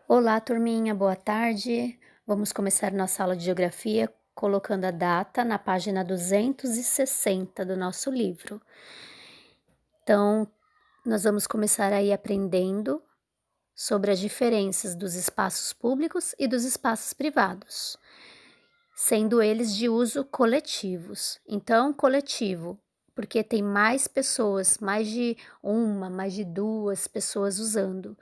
Olá, turminha, boa tarde. Vamos começar nossa aula de geografia colocando a data na página 260 do nosso livro. Então, nós vamos começar aí aprendendo sobre as diferenças dos espaços públicos e dos espaços privados, sendo eles de uso coletivos. Então, coletivo, porque tem mais pessoas, mais de uma, mais de duas pessoas usando.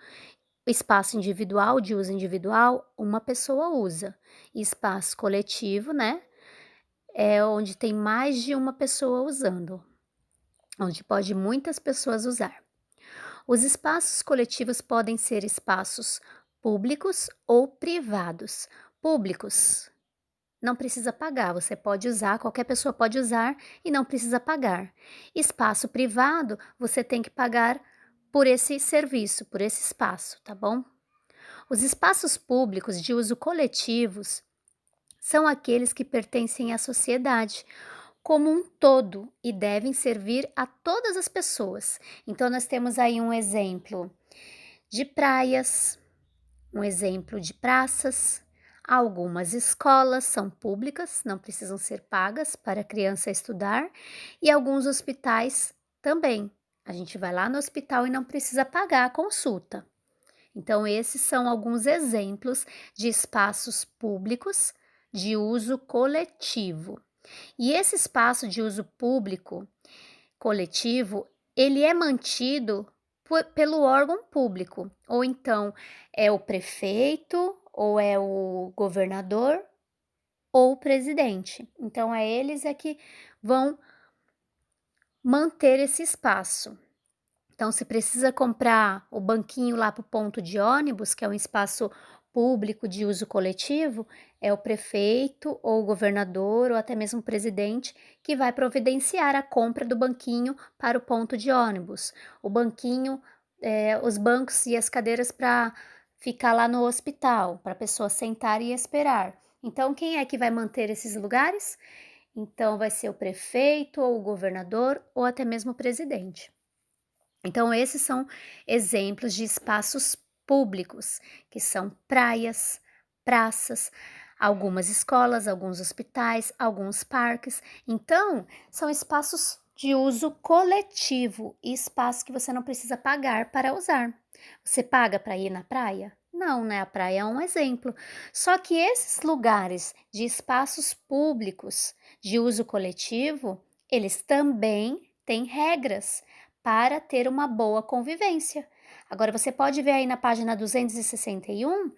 Espaço individual, de uso individual, uma pessoa usa. Espaço coletivo, né, é onde tem mais de uma pessoa usando, onde pode muitas pessoas usar. Os espaços coletivos podem ser espaços públicos ou privados. Públicos, não precisa pagar, você pode usar, qualquer pessoa pode usar e não precisa pagar. Espaço privado, você tem que pagar por esse serviço, por esse espaço, tá bom? Os espaços públicos de uso coletivos são aqueles que pertencem à sociedade como um todo e devem servir a todas as pessoas. Então, nós temos aí um exemplo de praias, um exemplo de praças. Algumas escolas são públicas, não precisam ser pagas para a criança estudar, e alguns hospitais também. A gente vai lá no hospital e não precisa pagar a consulta. Então, esses são alguns exemplos de espaços públicos de uso coletivo. E esse espaço de uso público coletivo, ele é mantido pelo órgão público, ou então é o prefeito, ou é o governador, ou o presidente. Então, é eles que vão manter esse espaço. Então, se precisa comprar o banquinho lá para o ponto de ônibus, que é um espaço público de uso coletivo, é o prefeito ou o governador ou até mesmo o presidente que vai providenciar a compra do banquinho para o ponto de ônibus. O banquinho, os bancos e as cadeiras para ficar lá no hospital, para a pessoa sentar e esperar. Então, quem é que vai manter esses lugares? Então, vai ser o prefeito ou o governador ou até mesmo o presidente. Então, esses são exemplos de espaços públicos, que são praias, praças, algumas escolas, alguns hospitais, alguns parques. Então, são espaços de uso coletivo e espaços que você não precisa pagar para usar. Você paga para ir na praia? Não, né? A praia é um exemplo. Só que esses lugares de espaços públicos de uso coletivo, eles também têm regras para ter uma boa convivência. Agora, você pode ver aí na página 261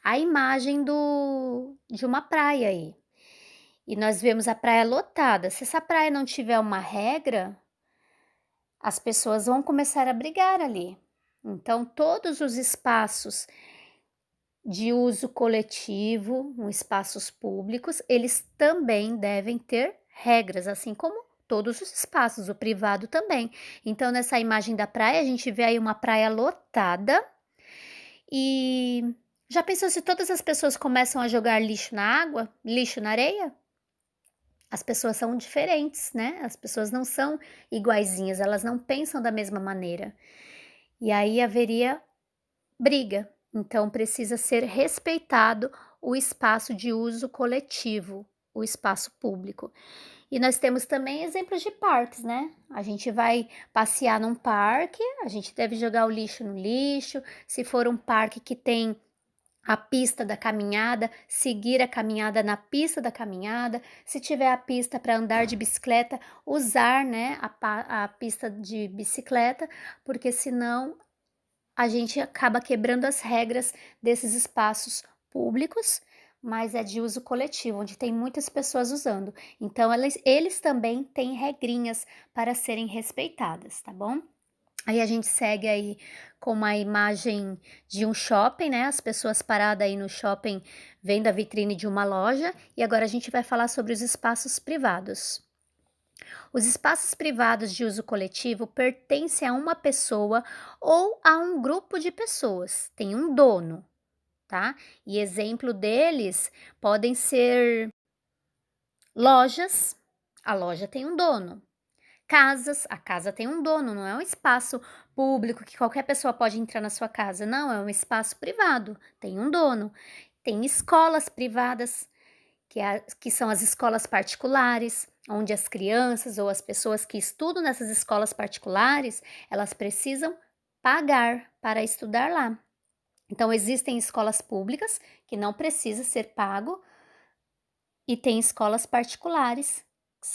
a imagem de uma praia aí. E nós vemos a praia lotada. Se essa praia não tiver uma regra, as pessoas vão começar a brigar ali. Então, todos os espaços de uso coletivo, espaços públicos, eles também devem ter regras, assim como todos os espaços, o privado também. Então, nessa imagem da praia, a gente vê aí uma praia lotada e já pensou se todas as pessoas começam a jogar lixo na água, lixo na areia? As pessoas são diferentes, né? As pessoas não são iguaizinhas, elas não pensam da mesma maneira. E aí haveria briga. Então, precisa ser respeitado o espaço de uso coletivo, o espaço público. E nós temos também exemplos de parques, né? A gente vai passear num parque, a gente deve jogar o lixo no lixo. Se for um parque que tem a pista da caminhada, seguir a caminhada na pista da caminhada. Se tiver a pista para andar de bicicleta, usar, né, a pista de bicicleta, porque senão a gente acaba quebrando as regras desses espaços públicos, mas é de uso coletivo, onde tem muitas pessoas usando. Então, eles também têm regrinhas para serem respeitadas, tá bom? Aí a gente segue aí com uma imagem de um shopping, né? As pessoas paradas aí no shopping vendo a vitrine de uma loja. E agora a gente vai falar sobre os espaços privados. Os espaços privados de uso coletivo pertencem a uma pessoa ou a um grupo de pessoas, tem um dono, tá? E exemplo deles podem ser lojas, a loja tem um dono. Casas, a casa tem um dono, não é um espaço público que qualquer pessoa pode entrar na sua casa, não, é um espaço privado, tem um dono. Tem escolas privadas, que são as escolas particulares, onde as crianças ou as pessoas que estudam nessas escolas particulares, elas precisam pagar para estudar lá. Então, existem escolas públicas que não precisa ser pago e tem escolas particulares, que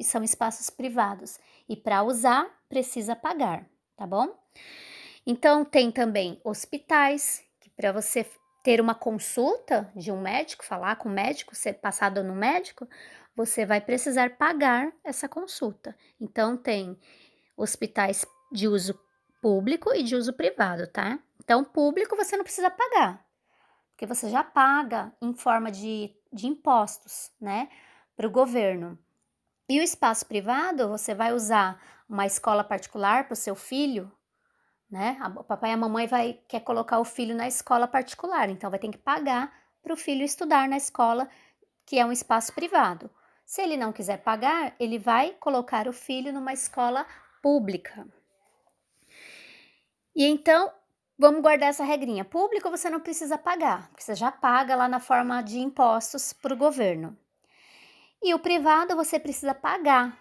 são espaços privados. E para usar, precisa pagar, tá bom? Então, tem também hospitais, que para você ter uma consulta de um médico, falar com o médico, ser passado no médico, você vai precisar pagar essa consulta. Então, tem hospitais de uso público e de uso privado, tá? Então, público você não precisa pagar, porque você já paga em forma de impostos, né, para o governo. E o espaço privado, você vai usar uma escola particular para o seu filho, né? O papai e a mamãe quer colocar o filho na escola particular, então vai ter que pagar para o filho estudar na escola, que é um espaço privado. Se ele não quiser pagar, ele vai colocar o filho numa escola pública. E então, vamos guardar essa regrinha. Público você não precisa pagar, porque você já paga lá na forma de impostos para o governo. E o privado você precisa pagar.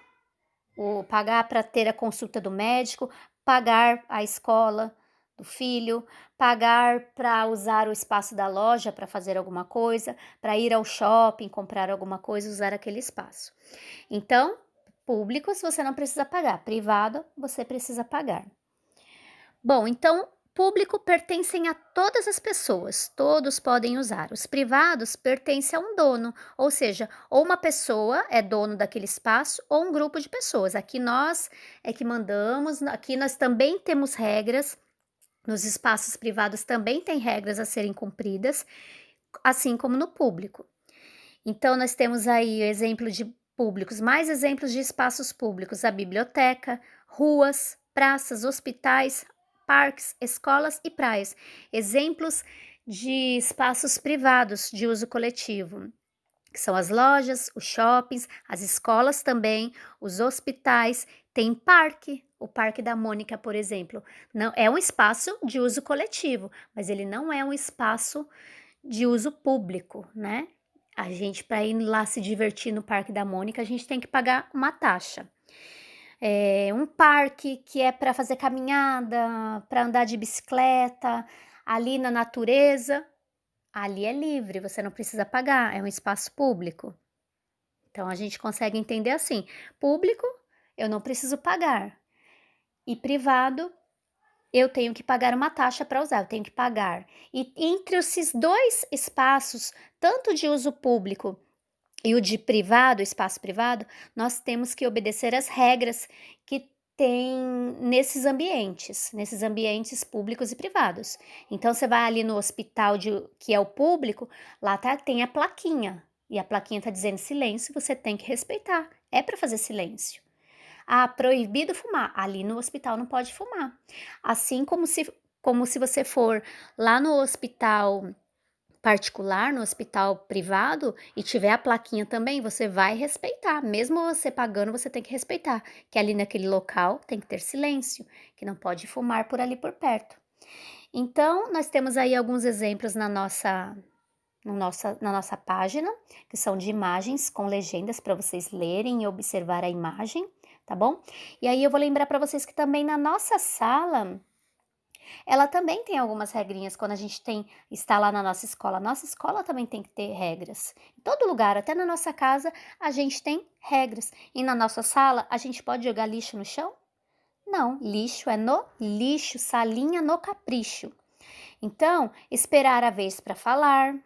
Pagar para ter a consulta do médico, pagar a escola do filho, pagar para usar o espaço da loja para fazer alguma coisa, para ir ao shopping, comprar alguma coisa, usar aquele espaço. Então, públicos você não precisa pagar, privado você precisa pagar. Bom, então, público pertencem a todas as pessoas, todos podem usar. Os privados pertencem a um dono, ou seja, ou uma pessoa é dono daquele espaço ou um grupo de pessoas. Aqui nós é que mandamos, aqui nós também temos regras, nos espaços privados também tem regras a serem cumpridas, assim como no público. Então, nós temos aí o exemplo de públicos, mais exemplos de espaços públicos: a biblioteca, ruas, praças, hospitais, parques, escolas e praias. Exemplos de espaços privados de uso coletivo, que são as lojas, os shoppings, as escolas também, os hospitais, tem parque. O Parque da Mônica, por exemplo, não é um espaço de uso coletivo, mas ele não é um espaço de uso público, né? A gente, para ir lá se divertir no Parque da Mônica, a gente tem que pagar uma taxa. Um parque que é para fazer caminhada, para andar de bicicleta, ali na natureza, ali é livre, você não precisa pagar, é um espaço público. Então a gente consegue entender assim: público, eu não preciso pagar, e privado, eu tenho que pagar uma taxa para usar, eu tenho que pagar. E entre esses dois espaços, tanto de uso público e o de privado, espaço privado, nós temos que obedecer às regras que tem nesses ambientes públicos e privados. Então, você vai ali no hospital que é o público, lá tem a plaquinha, e a plaquinha está dizendo silêncio, você tem que respeitar, é para fazer silêncio. Ah, proibido fumar. Ali no hospital não pode fumar. Assim como se você for lá no hospital particular, no hospital privado, e tiver a plaquinha também, você vai respeitar. Mesmo você pagando, você tem que respeitar. Que ali naquele local tem que ter silêncio, que não pode fumar por ali por perto. Então, nós temos aí alguns exemplos na nossa página, que são de imagens com legendas para vocês lerem e observar a imagem, tá bom? E aí eu vou lembrar para vocês que também na nossa sala, ela também tem algumas regrinhas quando a gente está lá na nossa escola. A nossa escola também tem que ter regras. Em todo lugar, até na nossa casa, a gente tem regras. E na nossa sala, a gente pode jogar lixo no chão? Não, lixo é no lixo, salinha no capricho. Então, esperar a vez para falar,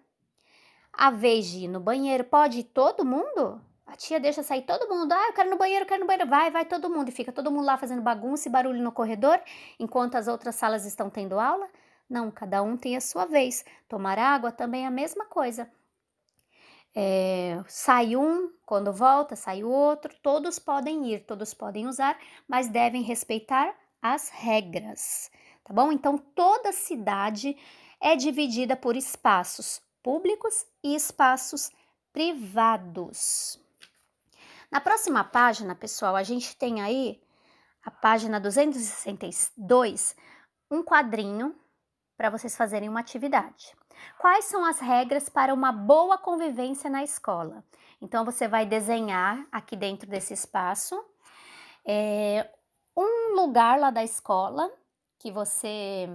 a vez de ir no banheiro, pode ir todo mundo? A tia deixa sair todo mundo. Ah, eu quero ir no banheiro, eu quero ir no banheiro. Vai todo mundo. E fica todo mundo lá fazendo bagunça e barulho no corredor, enquanto as outras salas estão tendo aula? Não, cada um tem a sua vez. Tomar água também é a mesma coisa. Sai um, quando volta, sai o outro. Todos podem ir, todos podem usar, mas devem respeitar as regras, tá bom? Então, toda cidade é dividida por espaços públicos e espaços privados. Na próxima página, pessoal, a gente tem aí, a página 262, um quadrinho para vocês fazerem uma atividade. Quais são as regras para uma boa convivência na escola? Então, você vai desenhar aqui dentro desse espaço um lugar lá da escola que você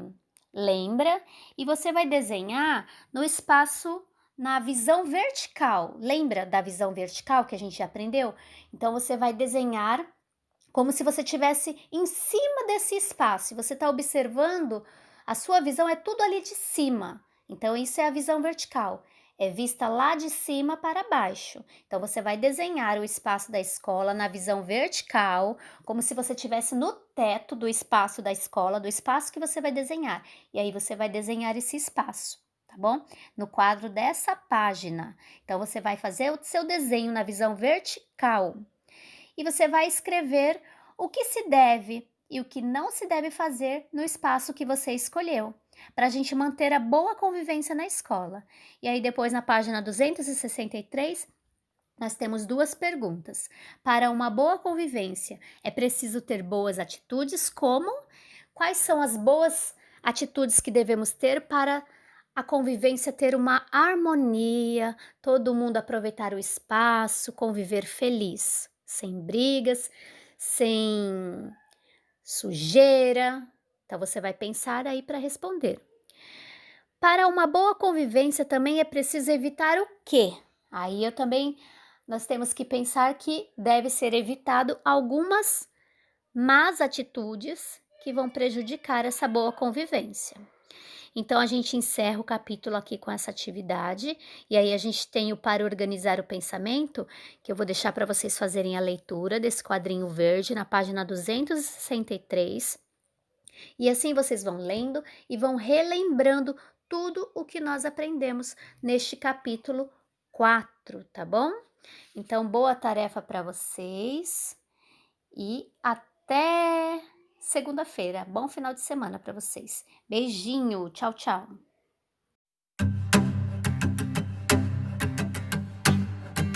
lembra e você vai desenhar no espaço na visão vertical. Lembra da visão vertical que a gente já aprendeu? Então, você vai desenhar como se você estivesse em cima desse espaço. E você está observando, a sua visão é tudo ali de cima. Então, isso é a visão vertical. É vista lá de cima para baixo. Então, você vai desenhar o espaço da escola na visão vertical, como se você estivesse no teto do espaço da escola, do espaço que você vai desenhar. E aí, você vai desenhar esse espaço, tá bom? No quadro dessa página. Então, você vai fazer o seu desenho na visão vertical. E você vai escrever o que se deve e o que não se deve fazer no espaço que você escolheu, para a gente manter a boa convivência na escola. E aí depois na página 263, nós temos duas perguntas. Para uma boa convivência, é preciso ter boas atitudes, como? Quais são as boas atitudes que devemos ter para a convivência ter uma harmonia, todo mundo aproveitar o espaço, conviver feliz, sem brigas, sem sujeira? Então você vai pensar aí para responder. Para uma boa convivência também é preciso evitar o quê? Aí nós temos que pensar que deve ser evitado algumas más atitudes que vão prejudicar essa boa convivência. Então, a gente encerra o capítulo aqui com essa atividade, e aí a gente tem o para organizar o pensamento, que eu vou deixar para vocês fazerem a leitura desse quadrinho verde na página 263. E assim vocês vão lendo e vão relembrando tudo o que nós aprendemos neste capítulo 4, tá bom? Então, boa tarefa para vocês e até segunda-feira. Bom final de semana para vocês. Beijinho, tchau, tchau.